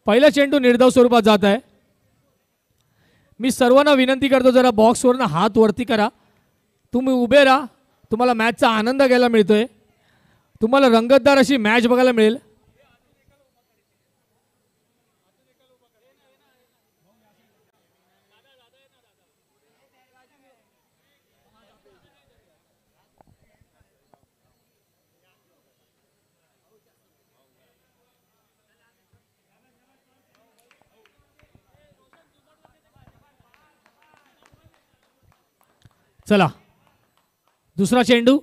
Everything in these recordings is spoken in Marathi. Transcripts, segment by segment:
पहिला चेंडू निर्धाव स्वरूपात जात आहे. मी सर्वांना विनंती करतो जरा बॉक्सवरनं हात वरती करा. तुम्ही उभे राहा. तुम्हाला मॅचचा आनंद घ्यायला मिळतोय. तुम्हाला रंगतदार अशी मॅच बघायला मिळेल. चला दुसरा चेंडू.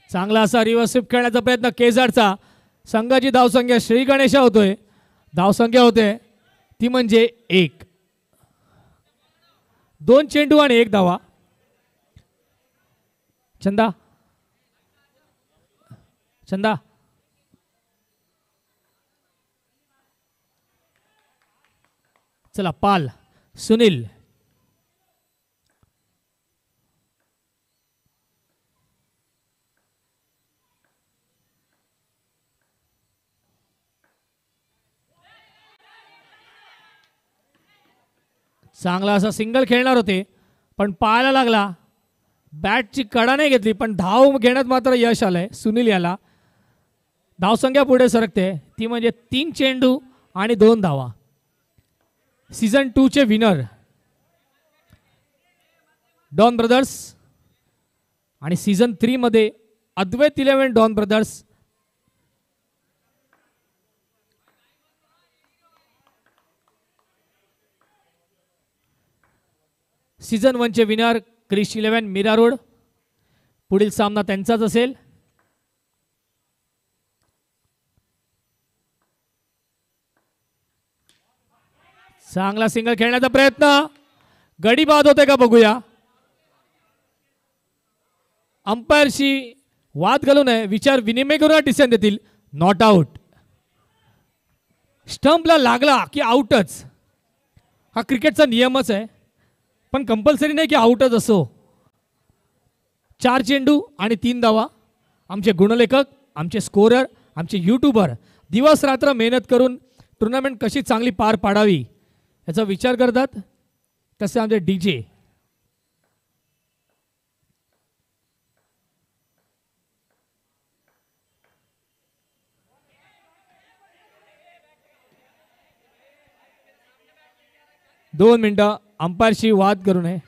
चांगला असा रिव्हर्स स्वीप खेळण्याचा प्रयत्न केजारचा. संघाची धावसंख्या श्री गणेशा होतोय. धावसंख्या होते ती म्हणजे 1. 2 चेंडू आणि 1 धावा. चंदा चंदा चला पाल सुनील. चांगला असा सिंगल खेळणार होते पण पायाला लागला. बॅटची कडा नाही घेतली पण धाव घेण्यात मात्र यश आलंय सुनील याला. धावसंख्या पुढे सरकते ती म्हणजे 3 चेंडू आणि 2 धावा. सीझन 2 चे विनर डॉन ब्रदर्स आणि सीझन 3 मध्ये अद्वैत 11 डॉन ब्रदर्स. सीझन 1 चे विनर क्रिश 11 मीरा रोड. पुढील सामना त्यांचाच असेल. चांगला सिंगल खेळण्याचा प्रयत्न. गडी बाद होते का बघूया. अंपायरशी वाद घालू नये विचार विनिमय करून डिसिजन देतील. Not out. स्टंपला लागला की आउटच. हा क्रिकेटचा नियमच आहे पण कंपल्सरी नाही की आउटच असो. 4 चेंडू आणि 3 धावा. आमचे गुणलेखक आमचे स्कोरर आमचे यूट्यूबर दिवस रात्र मेहनत करून टुर्नामेंट कशी चांगली पार पाडावी याचा विचार करतात. तसे आमचे डीजे. दोन मिनिटं अंपायरशी वाद करू नये.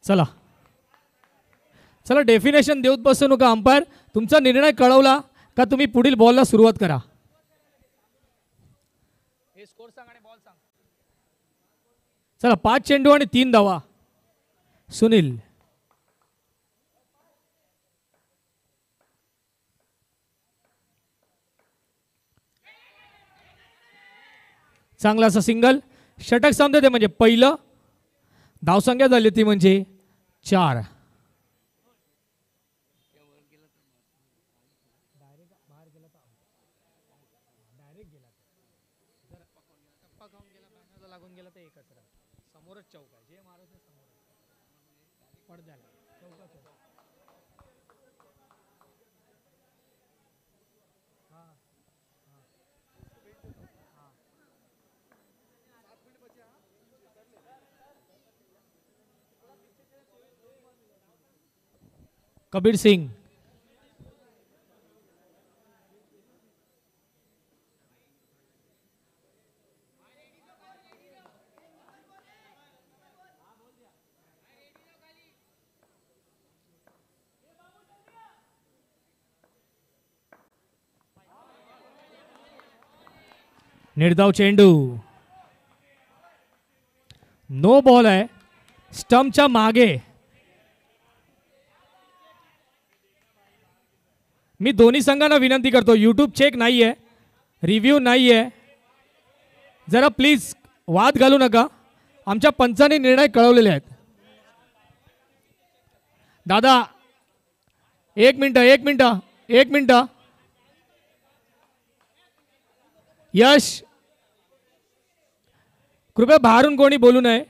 चला चला डेफिनेशन देऊत बसू नका. अंपायर तुमचा निर्णय कळवला का तुम्ही पुढील बॉलला सुरुवात करा. हे स्कोर सांग आणि बॉल सांग. चला 5 चेंडू आणि 3 धावा. सुनील. चांगला असा सिंगल. षटक सामने ते म्हणजे पहिलं. धावसंख्या झाली ती म्हणजे 4. कबीर सिंग. निर्धाव चेंडू. नो बॉल आहे. स्टंपच्या मागे. मी दोन्ही संघांना विनंती करतो, यूट्यूब चेक नाही आहे, रिव्ह्यू नाही आहे, जरा प्लीज वाद घालू नका. आमच्या पंचांनी निर्णय कळवलेले आहेत. दादा एक मिनटं. यश, कृपया बाहेरून कोणी बोलू नये.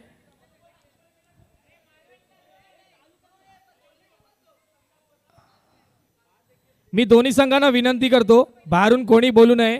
मी दोन्ही संघांना विनंती करतो, बाहेरून कोणी बोलू नये.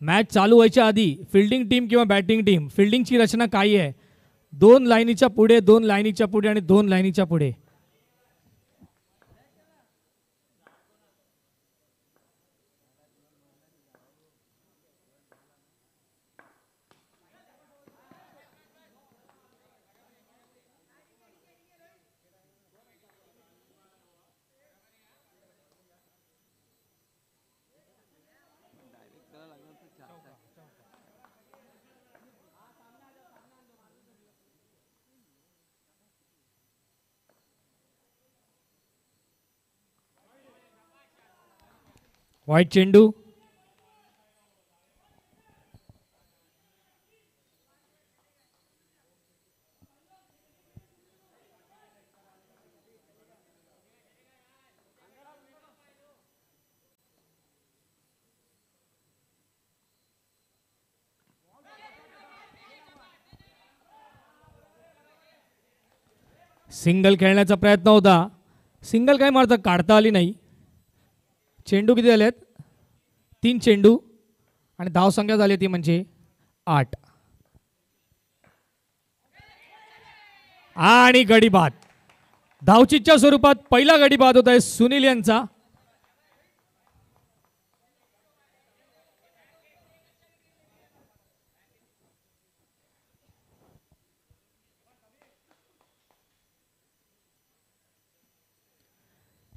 मॅच चालू व्हायच्या आधी फिल्डिंग टीम किंवा बॅटिंग टीम, फिल्डिंगची रचना काय आहे? 2 लाईनीच्या पुढे, 2 लाईनीच्या पुढे आणि 2 लाईनीच्या पुढे. व्हाईट चेंडू. सिंगल खेळण्याचा प्रयत्न होता, सिंगल काय मारता काढता आली नाही. चेंडू किती झालेत? 3 चेंडू आणि धावसंख्या झाली ती म्हणजे 8. आणि गडी बाद. धावचीच्या स्वरूपात पहिला गडी बाद होत आहे सुनील यांचा.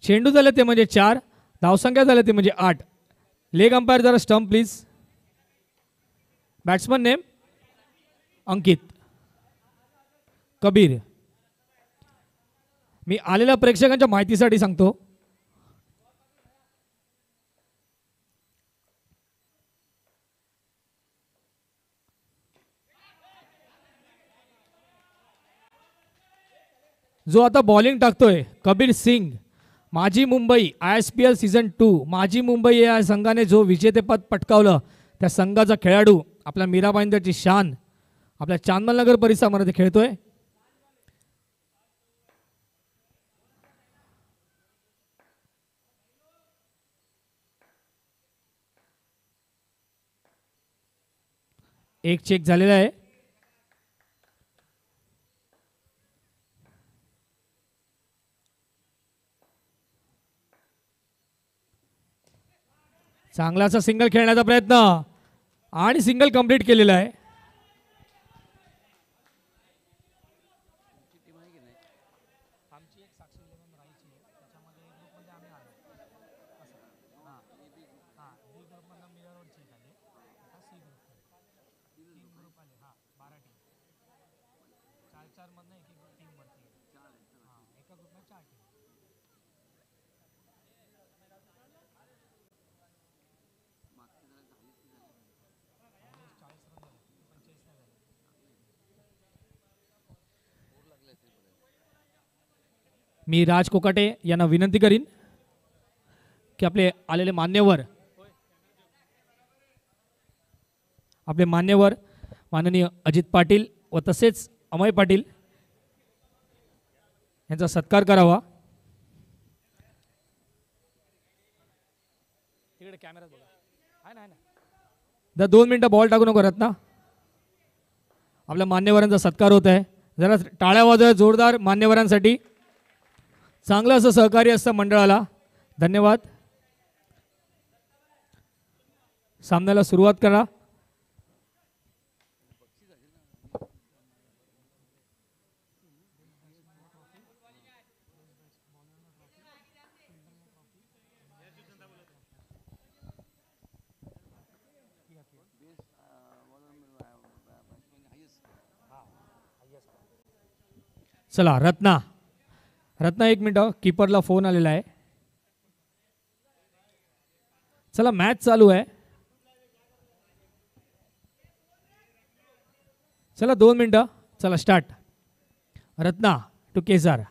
चेंडू झाले ते म्हणजे 4, धावसंख्या झाले ते म्हणजे 8. लेग अंपायर जरा स्टंप प्लीज. बॅट्समन नेम अंकित. कबीर. मी आलेल्या प्रेक्षकांच्या माहितीसाठी सांगतो, जो आता बॉलिंग टाकतोय कबीर सिंग, माजी मुंबई ISPL सीझन 2, माजी मुंबई या संघाने जो विजेतेपद पटकावलं त्या संघाचा खेळाडू, आपल्या मीरा भाईंदरची शान, आपल्या चांदमलनगर परिसरामध्ये खेळतोय. एक चेक झालेला आहे. चांगलासा सिंगल खेळण्याचा प्रयत्न आणि सिंगल कंप्लीट केलेला आहे. मी राज कोकाटे यांना विनंती करीन की आपले आलेले मान्यवर, माननीय अजित पाटील व तसेच अमय पाटील यांचा सत्कार करावा. तिकडे कॅमेरा बघा. 2 मिनिटं बॉल टाकू नको रत्ना. आपल्या मान्यवरांचा सत्कार होत आहे. जरा टाळ्या वाजवा जोरदार मान्यवरांसाठी. चांगलं असं सहकार्य असतं मंडळाला. धन्यवाद. सामन्याला सुरुवात करा. चला रत्ना रत्ना, एक मिनिट, कीपरला फोन आलेला आहे. चला मॅच चालू आहे. चला 2 मिनिटं. चला स्टार्ट. रत्ना टू केसार.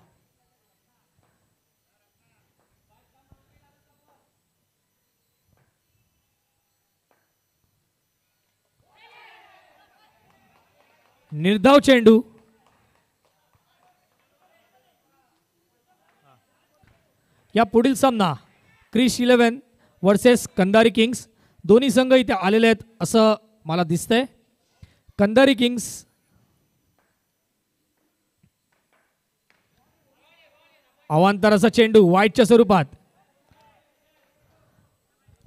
निर्धाव चेंडू. या पुढील सामना क्रिश 11 वर्सेस कंधारी किंग्स. दोन्ही संघ इथे आलेले आहेत असं मला दिसतंय. कंधारी किंग्स अवांतराचा चेंडू वाईटच्या स्वरूपात.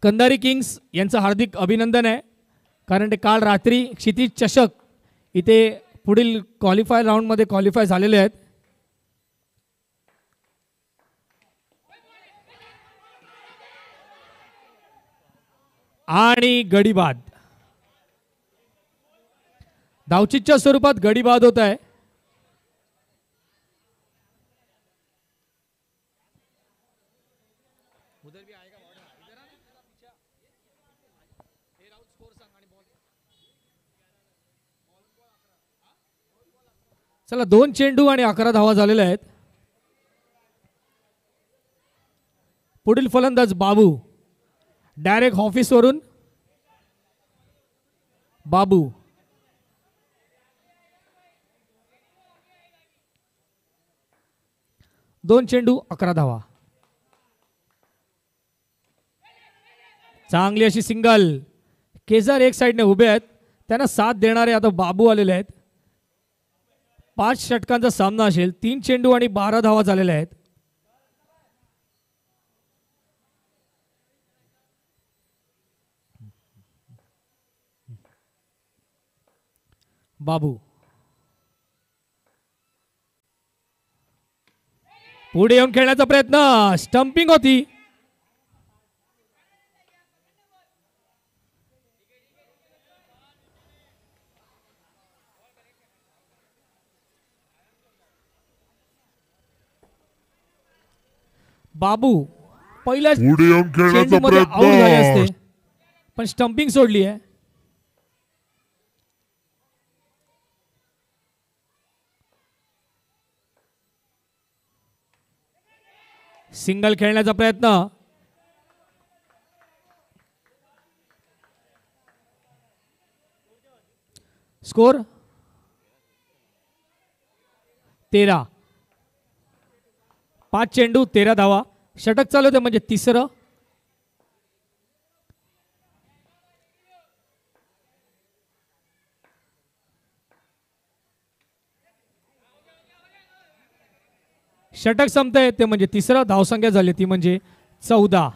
कंधारी किंग्स यांचं हार्दिक अभिनंदन आहे, कारण ते काल रात्री क्षितिज चषक इथे पुढील क्वालिफाय राऊंडमध्ये क्वालिफाय झालेले आहेत. आणि गडीबाद. धावचीच्या स्वरूपात गडीबाद होत आहे. चला 2 चेंडू आणि 11 धावा झालेल्या आहेत. पुढील फलंदाज बाबू. डायरेक्ट ऑफिसवरून बाबू. दोन चेंडू 11 धावा. चांगली अशी सिंगल. केसर एक साइडने उभे आहेत, त्यांना साथ देणारे आता बाबू आलेले आहेत. 5 षटकांचा सामना असेल. 3 चेंडू आणि 12 धावा झालेल्या आहेत. बाबू पुढे येऊन खेळण्याचा प्रयत्न. स्टंपिंग होती. बाबू पहिल्या चेंडूमध्ये आऊट झाले असते, पण स्टंपिंग सोडली आहे. सिंगल खेळण्याचा प्रयत्न. स्कोर 13. 5 चेंडू 13 धावा. षटक चालू होते म्हणजे तिसरं. षटक संपतंय ते म्हणजे तिसरं. धावसंख्या झाली ती म्हणजे 14.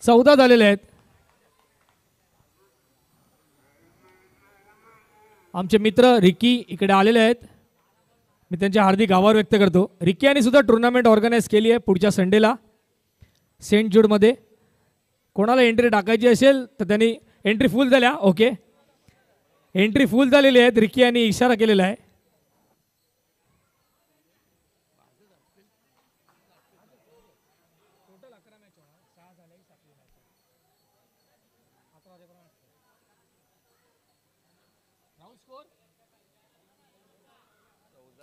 14 झालेले आहेत. आमचे मित्र रिकी इकडे आलेले आहेत. मी त्यांचे हार्दिक आभार व्यक्त करतो. रिकी यांनी सुद्धा टुर्नामेंट ऑर्गनाईज केली आहे पुढच्या संडेला सेंट जूडमध्ये. कोणाला एंट्री टाकायची असेल तर त्यांनी एंट्री फुल झाल्या. ओके, एंट्री फुल झालेली आहेत. रिकी यांनी इशारा केलेला आहे.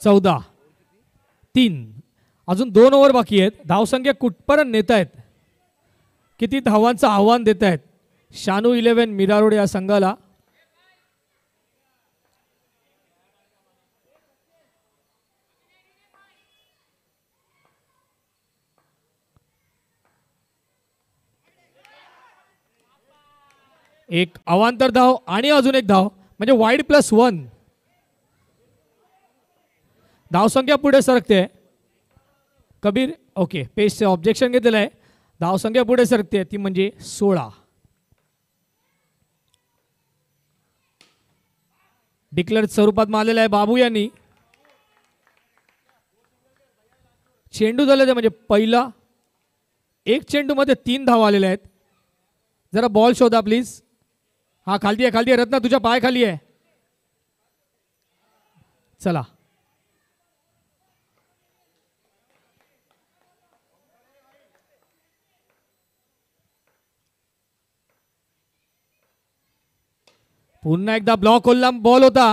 चौदा 3. अजून 2 ओव्हर बाकी आहेत. धावसंख्या कुठपर्यंत नेत आहेत, किती धावांचं आव्हान देत आहेत शानू 11 मीरा रोड या संघाला. एक अवांतर धाव आणि अजून एक धाव म्हणजे वाईड +1. धावसंख्या पुढे सरकते. कबीर ओके पेसचे ऑब्जेक्शन घेतलेलं आहे. धावसंख्या पुढे सरकते ती म्हणजे 16. डिक्लेअर स्वरूपात मारलेला आहे बाबू यांनी. चेंडू झाले ते म्हणजे पहिला एक चेंडू मध्ये 3 धावा आलेल्या आहेत. जरा बॉल शोधा प्लीज. हा खालती आहे रत्ना तुझ्या पाय खाली आहे. चला पुन्हा एकदा ब्लॉक होल्ला बॉल होता.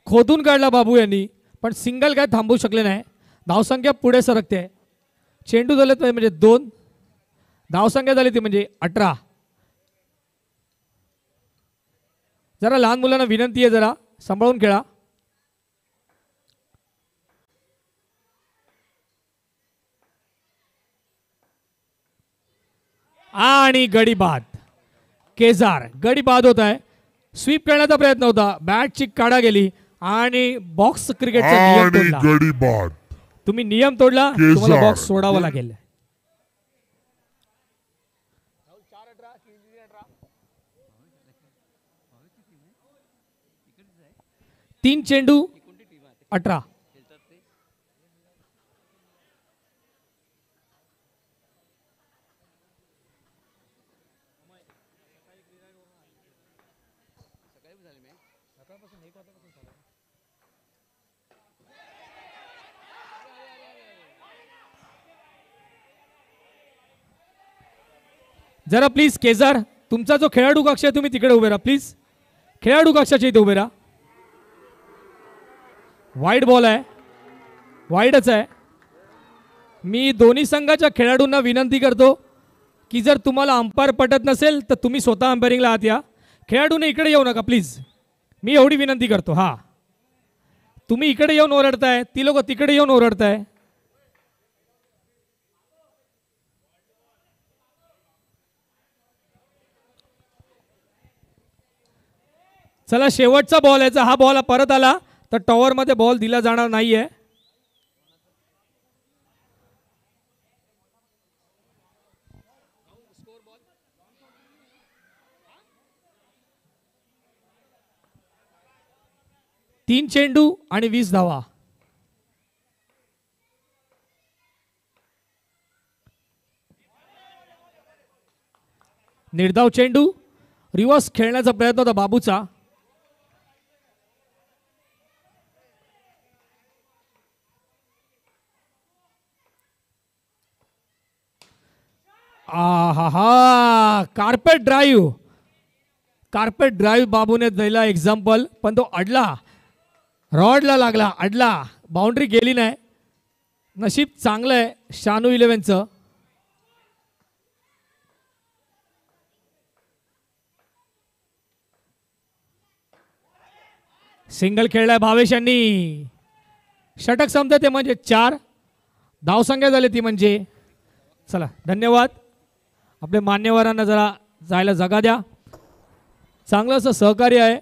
खोदून काढला बाबू यांनी पण सिंगल काय थांबवू शकले नाही. धावसंख्या पुढे सरकते. चेंडू झाले म्हणजे 2. धावसंख्या झाली ती म्हणजे 18. जरा लहान मुलांना विनंती आहे जरा सांभाळून खेळा. आणि गडी बाद. केजार गडी बाद होत आहे. स्वीप करण्याचा प्रयत्न होता. बॅटची काढा गेली आणि बॉक्स क्रिकेटचा नियम तोडला. गडी बाद. तुम्ही नियम तोडला तुम्हाला बॉक्स सोडावा लागेल. 3 चेंडू 18. जरा प्लीज केजार तुमचा जो खेळाडू कक्ष आहे तुम्ही तिकडे उभे राहा प्लीज. खेळाडू कक्षाच्या इथे उभे राहा. वाईड बॉल आहे. वाईडच आहे. मी दोन्ही संघाच्या खेळाडूंना विनंती करतो की जर तुम्हाला अंपायर पटत नसेल तर तुम्ही स्वतः अंपायरिंगला आत या. खेळाडूने इकडे येऊ नका प्लीज. मी एवढी विनंती करतो. हा तुम्ही इकडे येऊन ओरडताय ती लोक तिकडे येऊन ओरडताय. चला शेवटचा बॉल याचा. हा बॉल परत आला तर टॉवर मध्ये बॉल दिला जाणार नाहीये. तीन चेंडू आणि 20 धावा. निर्धाव चेंडू. रिव्हर्स खेळण्याचा प्रयत्न होता बाबूचा. हा कार्पेट ड्राईव्ह. कार्पेट ड्राईव्ह बाबूने दिला एक्झाम्पल पण तो अडला. रॉडला लागला अडला. बाउंड्री गेली नाही. नशीब चांगलं आहे शानू 11चं. सिंगल खेळलाय भावेश यांनी. षटक संपते ते म्हणजे 4. धावसंख्या झाली ती म्हणजे. चला धन्यवाद. आपल्या मान्यवरांना जरा जायला जागा द्या. चांगलं असं सहकार्य आहे.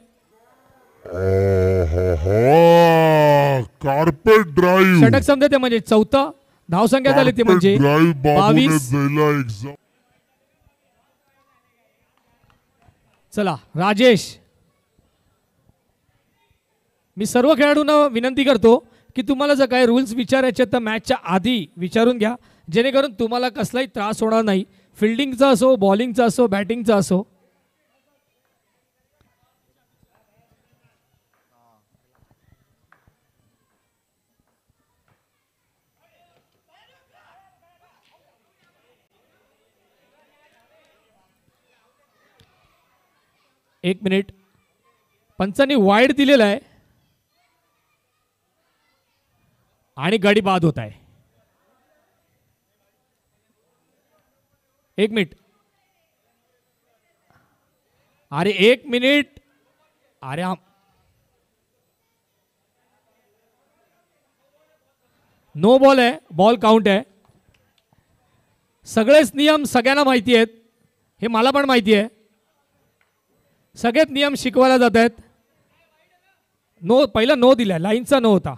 Carpet drive. षटक संपते ते म्हणजे 4. धावसंख्या झाली ती म्हणजे 22. चला राजेश. मी सर्व खेळाडूंना विनंती करतो की तुम्हाला जर काही रूल्स विचारायचे तर मॅचच्या आधी विचारून घ्या जेणेकरून तुम्हाला कसलाही त्रास होणार नाही. फिल्डिंगचा असो बॉलिंगचा असो बॅटिंगचा असो. एक मिनिट. पंचांनी वाईड दिलेला आहे आणि गडी बाद होत आहे. एक मिनिट. अरे एक मिनिट. अरे नो बॉल आहे. बॉल काउंट आहे. सगळेच नियम सगळ्यांना माहिती आहेत. हे मला पण माहिती आहे. सगळेच नियम शिकवायला जात आहेत. नो पहिला नो दिलाय. लाईनचा नो होता.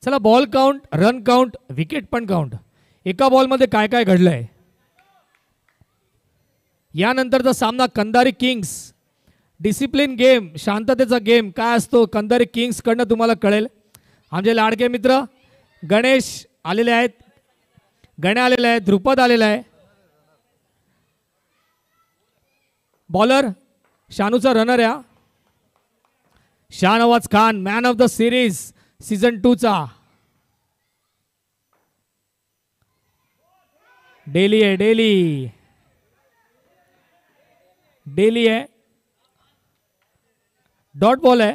चला ball count, run count, wicket पण काउंट, एका बॉलमध्ये काय काय घडलंय. यानंतरचा सामना कंधारी किंग्स, डिसिप्लिन गेम, शांततेचा गेम काय असतो कंधारी किंग्स कडनं तुम्हाला कळेल. आमचे लाडके मित्र गणेश आलेले आहेत, गण्या आलेला आहे, ध्रुपद आलेला आहे. बॉलर शानूचा रनर या Shahnawaz Khan, man of the series season 2 चा. डेली आहे, डेली डेली आहे. डॉट बॉल आहे,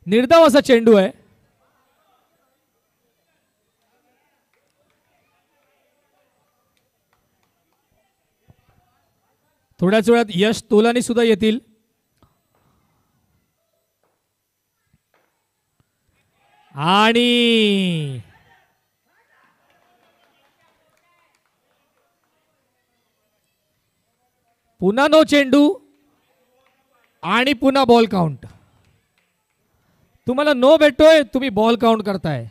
निर्धाव असा चेंडू आहे. थोड्याच वेळात यश तोलानी सुद्धा येतील. आणि पुन्हा नो चेंडू आणि पुन्हा बॉल काउंट. तुम्हाला नो भेटतोय, तुम्ही बॉल काउंट करताय.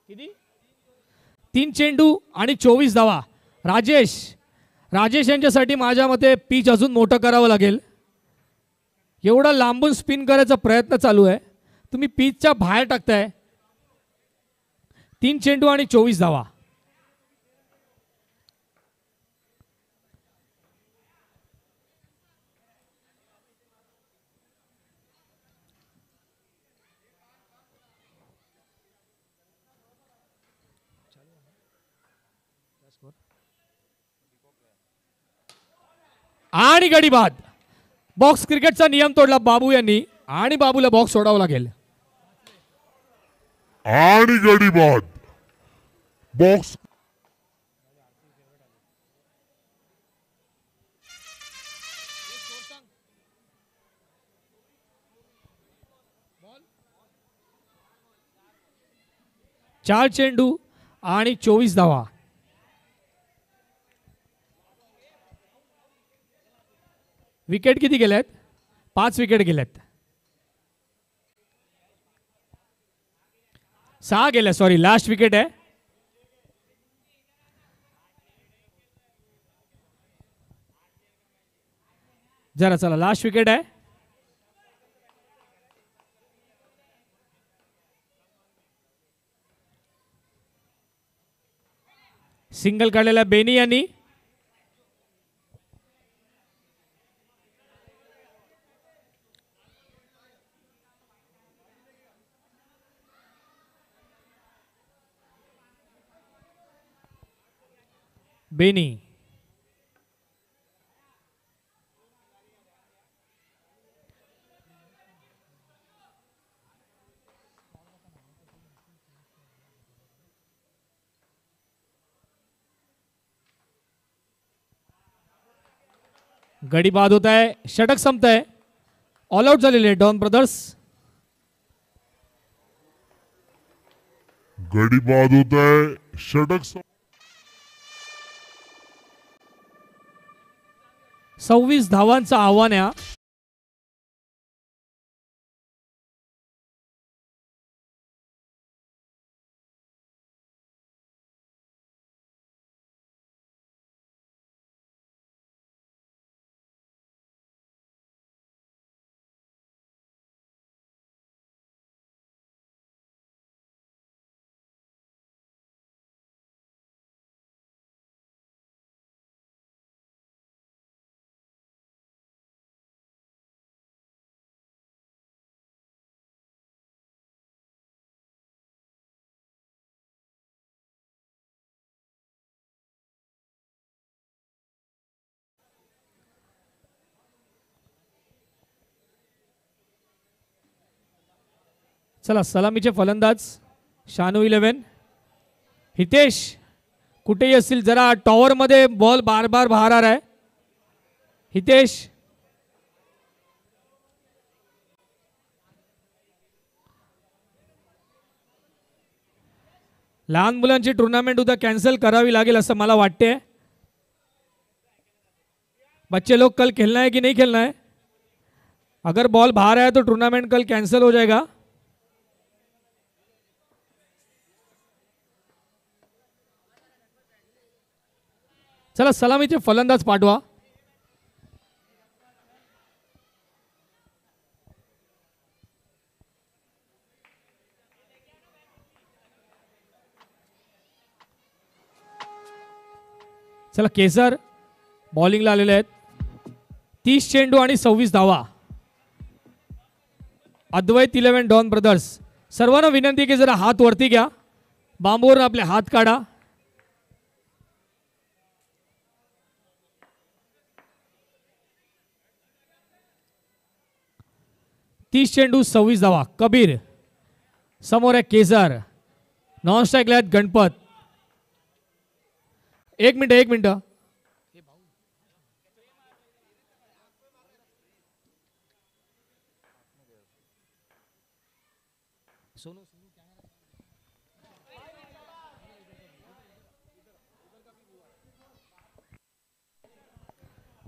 किती? 3 चेंडू आणि 24 धावा. राजेश यांच्यासाठी माझ्या मते पिच अजून मोठं करावं लागेल. एवढा लांबून स्पिन करायचा प्रयत्न चालू आहे, तुम्ही पिचच्या बाहेर टाकताय. 3 चेंडू आणि 24 धावा. आणि गडी बाद. बॉक्स क्रिकेटचा नियम तोडला बाबू यांनी आणि बाबूला बॉक्स सोडावं लागेल. आणि गडी बाद. बॉक्स चार चेंडू आणि 24 धावा. विकेट किती गेल्यात? 5 विकेट गेल्यात. 6 गेल्या, सॉरी लास्ट विकेट आहे. जरा चला लास्ट विकेट आहे. सिंगल काढलेला बेनी यांनी. बेनी गडी बाद होता है, षटक संपत आहे. ऑल आउट झालेले डॉन ब्रदर्स. गडी बाद होता है, षटक 26 धावांचं आव्हान आहे. चला सलामीचे फलंदाज शानू 11. हितेश कुठेही असतील जरा टॉवर मध्ये बॉल बार बार बाहेर आ रहा है. हितेश लहान मुलांची टुर्नामेंट उद्या कॅन्सल करावी लागेल असं मला वाटते. बच्चे लोग कल खेलना है कि नहीं खेलना है? अगर बॉल बाहर आया तो टूर्नामेंट कल कैंसिल हो जाएगा। चला सलामीचे फलंदाज पाठवा। चला केसर बॉलिंगला आलेले आहेत। 30 चेंडू आणि 26 धावा। अद्वैत 11 डॉन ब्रदर्स, सर्वांना विनंती की जरा हात वरती घ्या, बांबूवर आपले हात काढा। 30 चेंडू 26 धावा। कबीर समोर आहे केसर, नॉन स्ट्राईकला आहेत गणपत। एक मिनिट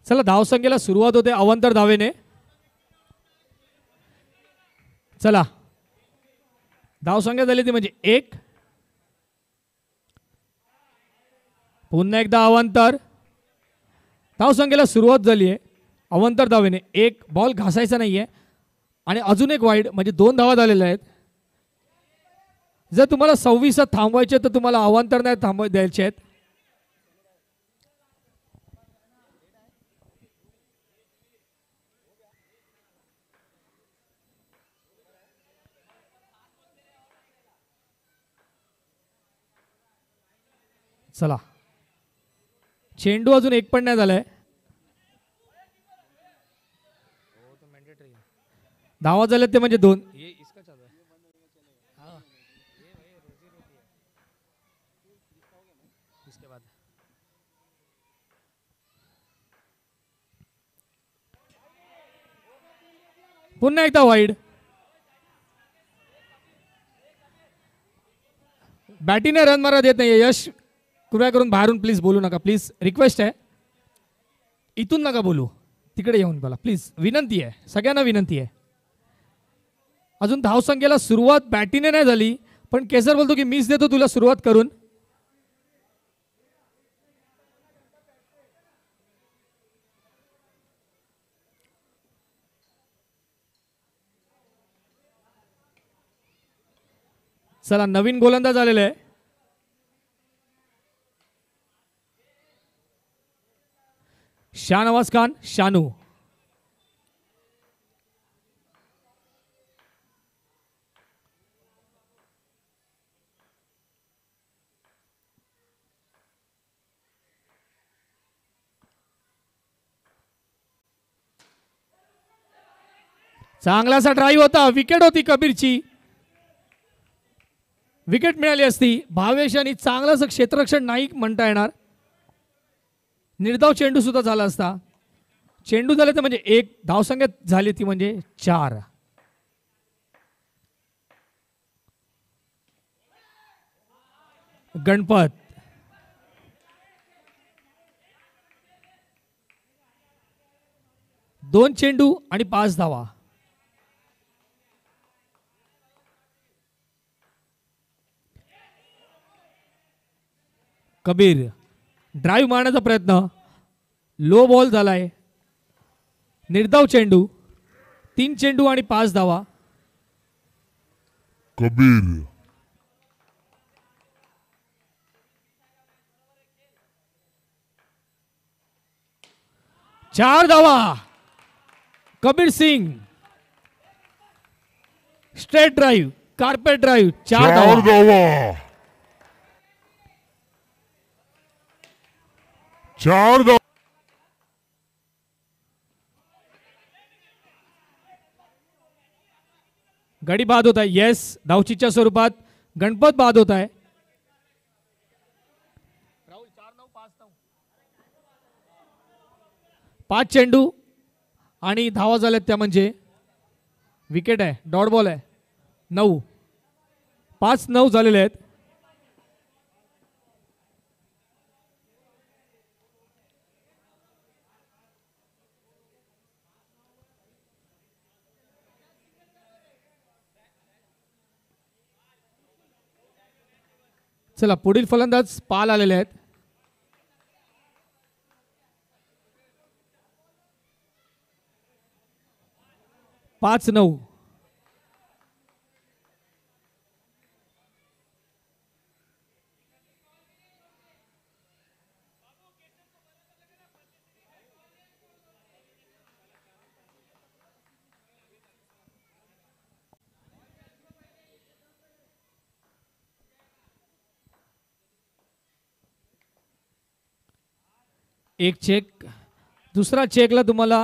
चला धावसंख्येला सुरुवात होते अवंतर धावेने। चला धावसंख्या झाली ती म्हणजे 1। पुन्हा एकदा अवंतर। धावसंख्येला सुरुवात झाली आहे अवंतर धावेने। 1 बॉल घासायचा नाहीये आणि अजून एक वाईड म्हणजे 2 धावा झालेल्या आहेत। जर तुम्हाला 26 थांबवायचे तर तुम्हाला अवंतर नाही थांबवाय द्यायचे आहेत। चला चेंडू अजून एक पण नाही झालाय। धावा झाल्यात ते म्हणजे 2। पुन्हा एकदा वाईड। बॅटीने रन मारा देत नाहीये यश, कृपया करून बाहेरून प्लीज बोलू नका, प्लीज रिक्वेस्ट आहे। इथून नका बोलू, तिकडे येऊन बोला प्लीज, विनंती आहे, सगळ्यांना विनंती आहे। अजून धावसंख्येला सुरुवात बॅटीने नाही झाली पण केसर बोलतो की मीच देतो तुला सुरुवात करून। चला नवीन गोलंदाज आलेले आहे। शाहनवाज खान शानू। चांगलासा ड्राईव्ह होता, विकेट होती कबीरची, विकेट मिळाली असती। भावेश आणि चांगलाच क्षेत्ररक्षण नाही म्हणता येणार, निर्धाव चेंडू सुद्धा झाला असता। चेंडू झाले तर म्हणजे 1, धावसंख्या झाली ती म्हणजे 4। गणपत दोन चेंडू आणि 5 धावा। कबीर ड्राईव्ह मारण्याचा प्रयत्न, लो बॉल झालाय, निर्धाव चेंडू, 3 चेंडू आणि 5 धावा। कबीर 4 धावा। Kabir Singh straight drive, carpet drive, 4 धावा। 4 धावा। गडी बाद होत आहे, येस धावचीच्या स्वरूपात गणपत बाद होत आहे। 5 चेंडू आणि धावा झाल्यात त्या म्हणजे विकेट आहे, डॉट बॉल आहे। 9, 5-9 झालेले आहेत। चला पुढील फलंदाज पाल आलेले आहेत. 5-9. एक चेक. दुसरा चेकला तुम्हाला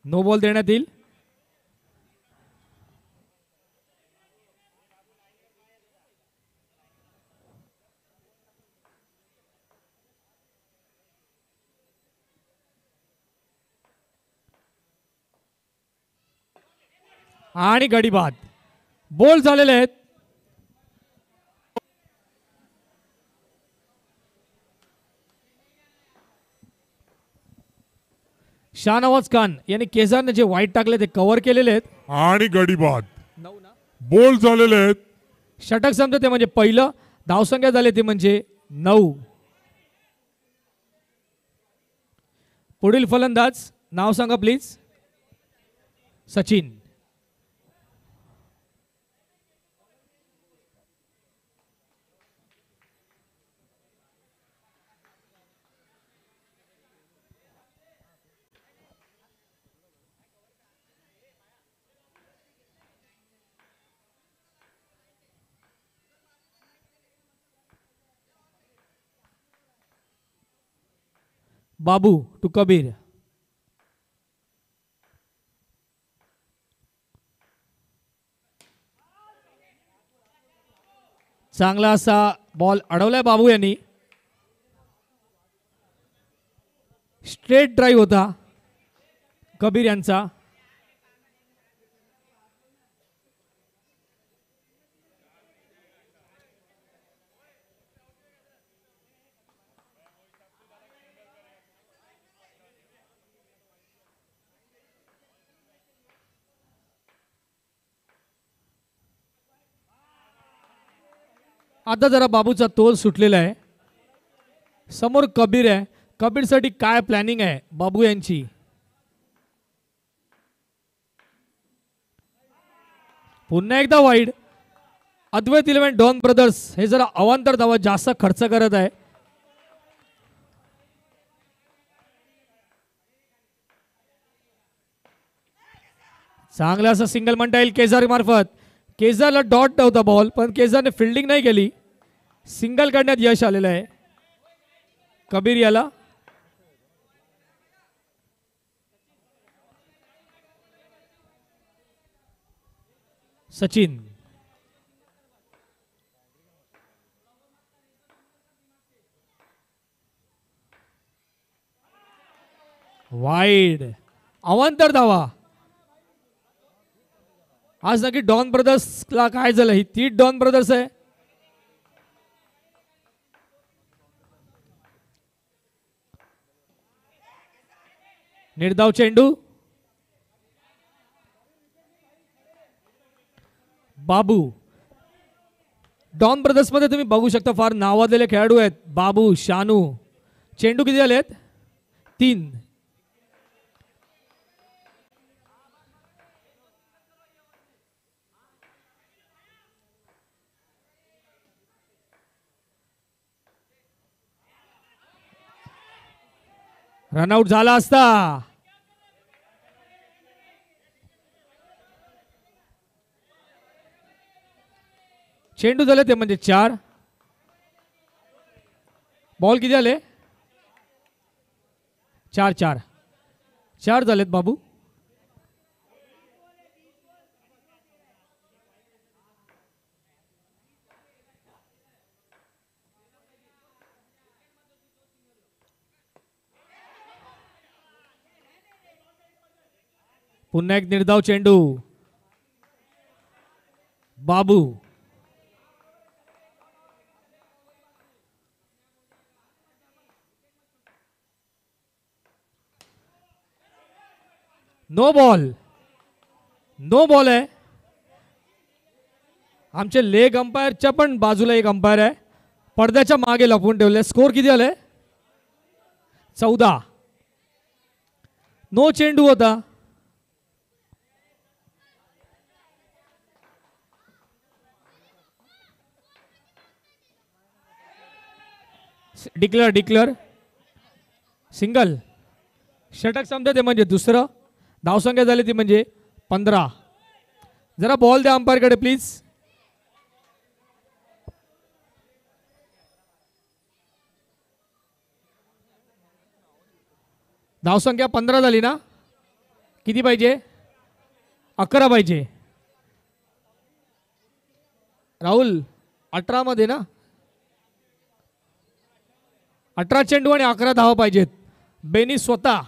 नो बॉल देण्यात येईल. आणि गडी बाद. बॉल झालेले आहेत. शाहनवाज खान यांनी केजारने जे वाईट टाकले ते कव्हर केलेले आहेत. आणि गडी बाद. बॉल झालेले आहेत. षटक समजते ते म्हणजे पहिलं. धावसंख्या झाले ते म्हणजे 9. पुढील फलंदाज नाव सांगा प्लीज. सचिन. बाबू टू कबीर. चांगला असा बॉल अडवलाय बाबू यांनी. स्ट्रेट ड्राईव्ह होता कबीर यांचा. आता जरा बाबूचा तोल सुटलेला आहे. समोर कबीर आहे. कबीरसाठी काय प्लॅनिंग आहे बाबू यांची. पुन्हा एकदा वाईड. अद्वैत इलेव्हन डॉन ब्रदर्स हे जरा अवांतर धावा जास्त खर्च करत आहे. चांगला असा सिंगल म्हणता येईल केजार मार्फत. केजारला डॉट नव्हता बॉल पण केजारने फिल्डिंग नाही केली. सिंगल करण्यात यश आलेलं आहे कबीर याला. सचिन. वाईड. अवांतर धावा. आज नक्की डॉन ब्रदर्सला काय झालं. ही ती डॉन ब्रदर्स आहे. निर्धाव चेंडू. बाबू. डॉन ब्रदर्स मध्ये तुम्ही बघू शकता फार नावाजलेले खेळाडू आहेत. बाबू, शानू. चेंडू किती झालेत. 3. रनआउट झाला असता. चेंडू झाले ते म्हणजे 4. बॉल किती झाले. 4 झालेत बाबू. पुन्हा एक निर्धाव चेंडू. बाबू. No ball. नो बॉल आहे. आमचे लेग अंपायरच्या पण बाजूला एक अंपायर आहे. पडद्याच्या मागे लपवून ठेवले. स्कोर किती आले? 14. नो चेंडू होता. Declare single. षटक संपते ते म्हणजे दुसरं. धावसंख्या झाली ती म्हणजे 15. जरा बॉल द्या अंपायरकडे प्लीज. धावसंख्या 15 झाली ना? किती पाहिजे? 11 पाहिजे. राहुल 18 मध्ये ना? 18 चेंडू आणि 11 धावा पाहिजेत. बेनी स्वतः.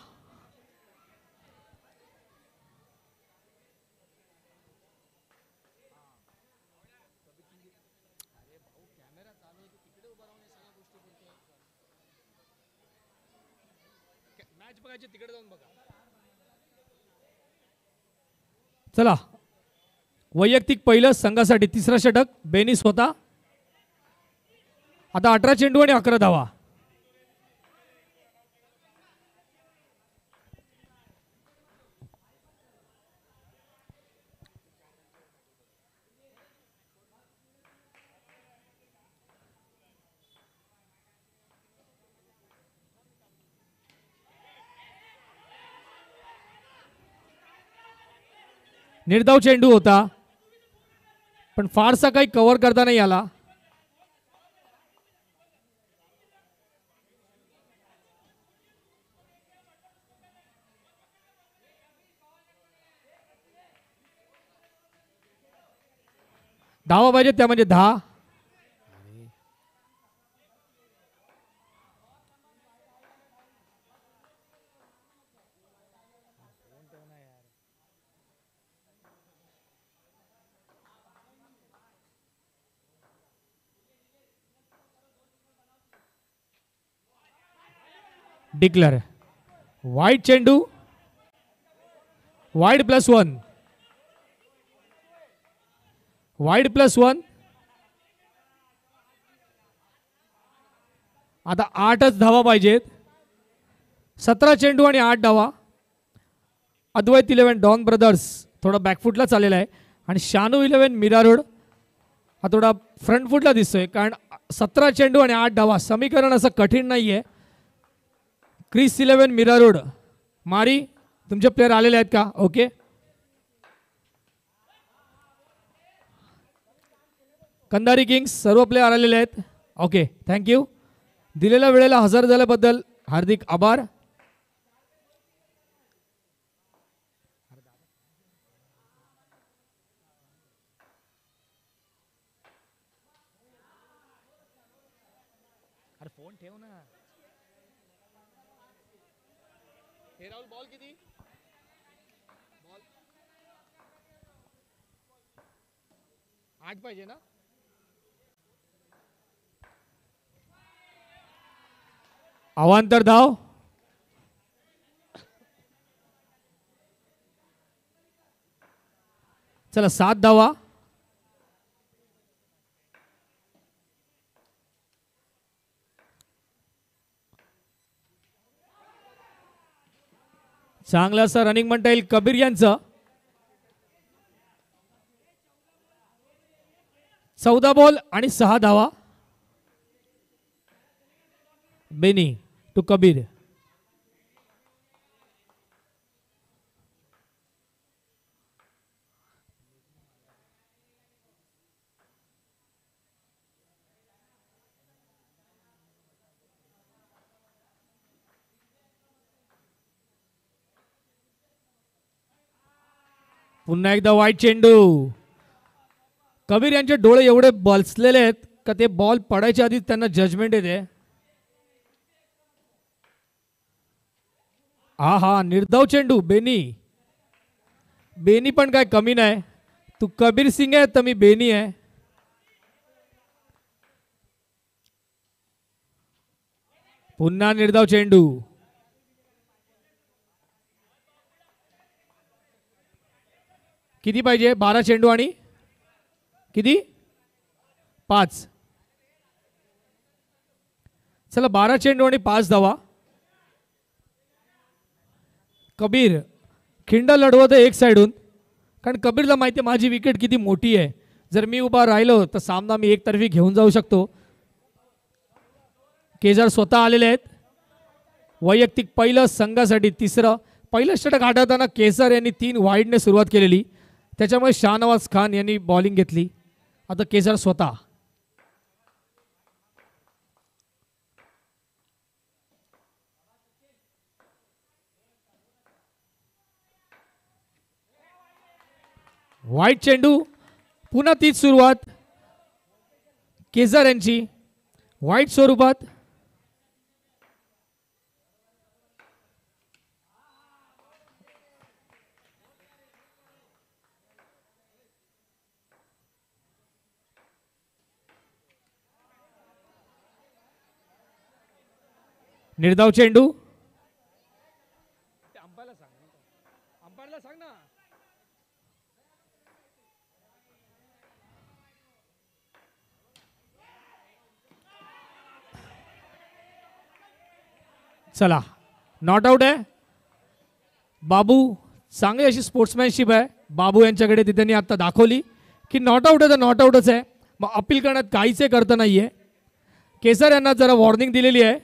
चला वैयक्तिक पहिलं संघासाठी तिसरा षटक बेनी स्वतः. आता 18 चेंडू आणि 11 धावा. निर्धाव चेंडू होता पण फारसा काही कव्हर करता नाही आला. धावा पाहिजे त्या म्हणजे 10. डिक्लेअर. वाईड चेंडू. वाईड +1. वाईड +1. आता 8च धावा पाहिजेत. 17 चेंडू आणि 8 धावा. अद्वैत 11 डॉन ब्रदर्स थोडा बॅकफुटला चाललेला आहे आणि शानू 11 मीरा रोड हा थोडा फ्रंट फुटला दिसतोय. कारण 17 चेंडू आणि 8 धावा समीकरण असं कठीण नाहीये. Chris 11 Mira road. मारी तुमचे प्लेयर आलेले आहेत का? ओके. कंधारी किंग्स सर्व प्लेयर आलेले आहेत. Okay thank you. दिलेल्या वेळेला हजर झाल्याबद्दल हार्दिक आभार. अरे फोन ठेव ना. हे राहुल बॉल किती? बॉल 8 पाहिजे ना? अवांतर धाव. चला 7 धावा. चांगलं असं रनिंग म्हणता येईल कबीर यांचं. 14 बॉल आणि 6 धावा. बेनी टू कबीर. पुन्हा एकदा वाईट चेंडू. कबीर यांचे डोळे एवढे बसलेले आहेत का ते बॉल पडायच्या आधी त्यांना जजमेंट येते. हा निर्धाव चेंडू. बेनी. बेनी पण काय कमी नाही. तू कबीर सिंग आहे तर मी बेनी आहे. पुन्हा निर्धाव चेंडू. किती पाहिजे? 12 चेंडू आणि किती? 5. चला 12 चेंडू आणि 5 धावा. कबीर खिंड लढवत आहे एक साईडून, कारण कबीरला माहिती आहे माझी विकेट किती मोठी आहे. जर मी उभा राहिलो तर सामना मी एकतर्फी घेऊन जाऊ शकतो. केजर स्वतः आलेले आहेत. वैयक्तिक पहिलं संघासाठी तिसरं. पहिलं षटक आढळताना केसर यांनी 3 वाईडने सुरुवात केलेली, त्याच्यामुळे शाहनवाज खान यांनी बॉलिंग घेतली. आता केसर स्वतः. वाईट चेंडू, पुन्हा तीच सुरुवात केसर यांची वाईट स्वरूपात. निर्धाव चेंडू. अंपायरला सांग ना. चला नॉट आउट आहे. बाबू चांगली अशी स्पोर्ट्समॅनशिप आहे बाबू यांच्याकडे, ती त्यांनी आता दाखवली की नॉट आउट आहे तर नॉट आउटच आहे. मग अपील करण्यात काहीच करता नाहीये. केसर यांना जरा वॉर्निंग दिलेली आहे.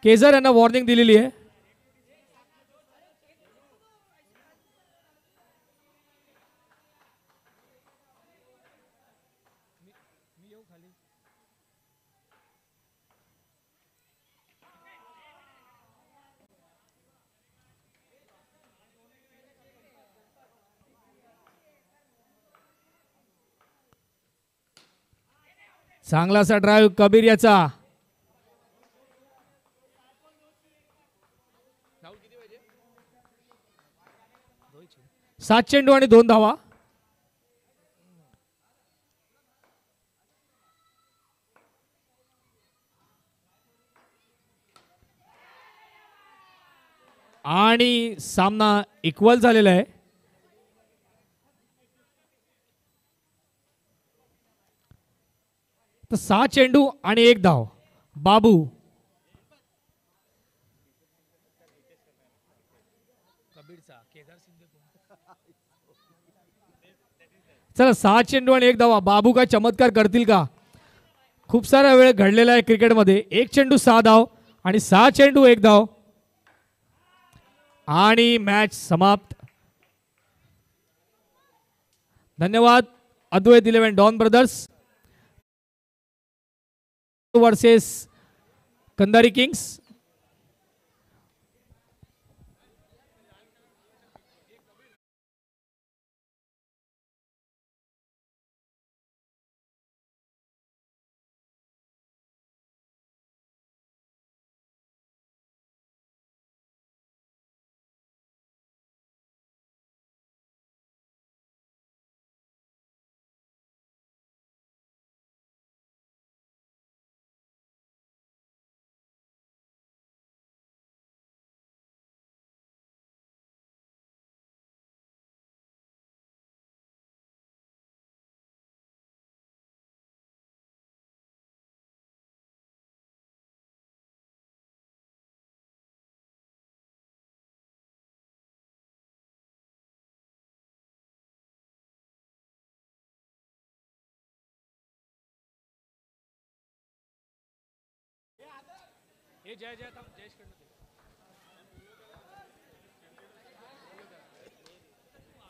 केसर यांना वॉर्निंग दिलेली आहे. चांगलासा ड्राईव्ह कबीर याचा. 7 चेंडू आणि 2 धावा. आणि सामना इक्वल झालेला आहे. तर 6 चेंडू आणि 1 धाव. बाबू चला 6 चेंडू आणि 1 धावा. बाबू काय चमत्कार करतील का? खूप सारा वेळ घडलेला आहे क्रिकेटमध्ये. 1 चेंडू 6 धाव आणि 6 चेंडू 1 धाव आणि मॅच समाप्त. धन्यवाद. Advait 11 Don brothers versus Kandhari kings.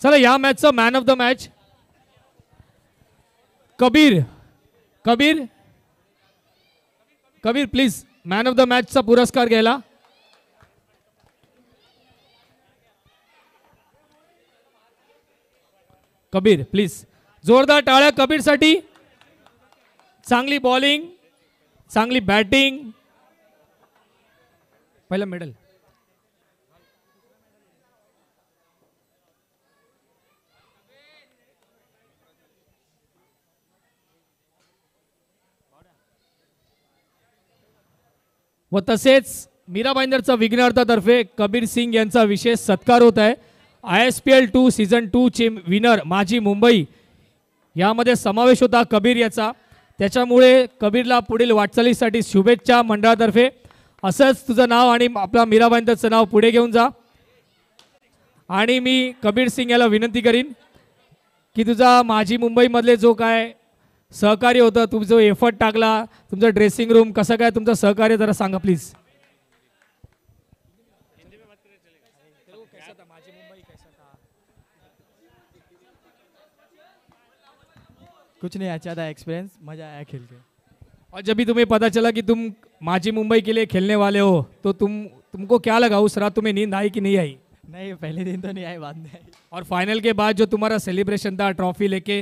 चला या मॅचचा man of the match Kabir. Kabir Kabir please man of the मॅचचा पुरस्कार घ्यायला. कबीर प्लीज जोरदार टाळ्या कबीरसाठी. चांगली बॉलिंग, चांगली बॅटिंग. पहिला मेडल. व तसेच मीरा भाईंदरचा विघ्नहर्तातर्फे कबीर सिंग यांचा विशेष सत्कार होत आहे. ISPL 2 सीझन 2 चे विनर माजी मुंबई यामध्ये समावेश होता कबीर याचा. त्याच्यामुळे कबीरला पुढील वाटचालीसाठी शुभेच्छा मंडळातर्फे. असंच तुझं नाव आणि आपला मीराबाईंचं नाव पुढे घेऊन जा. आणि मी कबीर सिंग याला विनंती करीन की तुझा माझी मुंबईमधले जो काय सहकार्य होतं, तुम्ही जो एफर्ट टाकला, तुमचं ड्रेसिंग रूम कसं काय तुमचं सहकार्य जरा सांगा प्लीज. कुछ नहीं, अच्छा था एक्सपीरियंस, मज़ा आया खेल के. और जब भी तुम्हें पता चला कि तुम माझी मुंबई के लिए खेलने वाले हो तो तुमको क्या लगा उस रात, तुम्हें नींद आई कि नहीं आई? नहीं, पहले दिन तो नहीं आए, बाद में आई. और फाइनल के बाद जो तुम्हारा सेलिब्रेशन था ट्रॉफी लेके,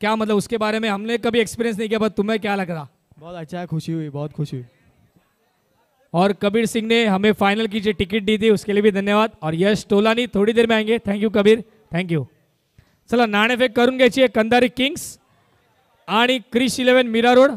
क्या मतलब उसके बारे में हमने कभी एक्सपीरियंस नहीं किया, पर तुम्हें क्या लग रहा? बहुत अच्छा, खुशी हुई, बहुत खुशी हुई. और कबीर सिंह ने हमें फाइनल की जो टिकट दी थी उसके लिए भी धन्यवाद. और यश टोलानी थोड़ी देर में आएंगे. Thank you Kabir, thank you. चला नाणेफेक करून घ्यायची आहे. कंधारी किंग्स आणि क्रिश 11 मीरा रोड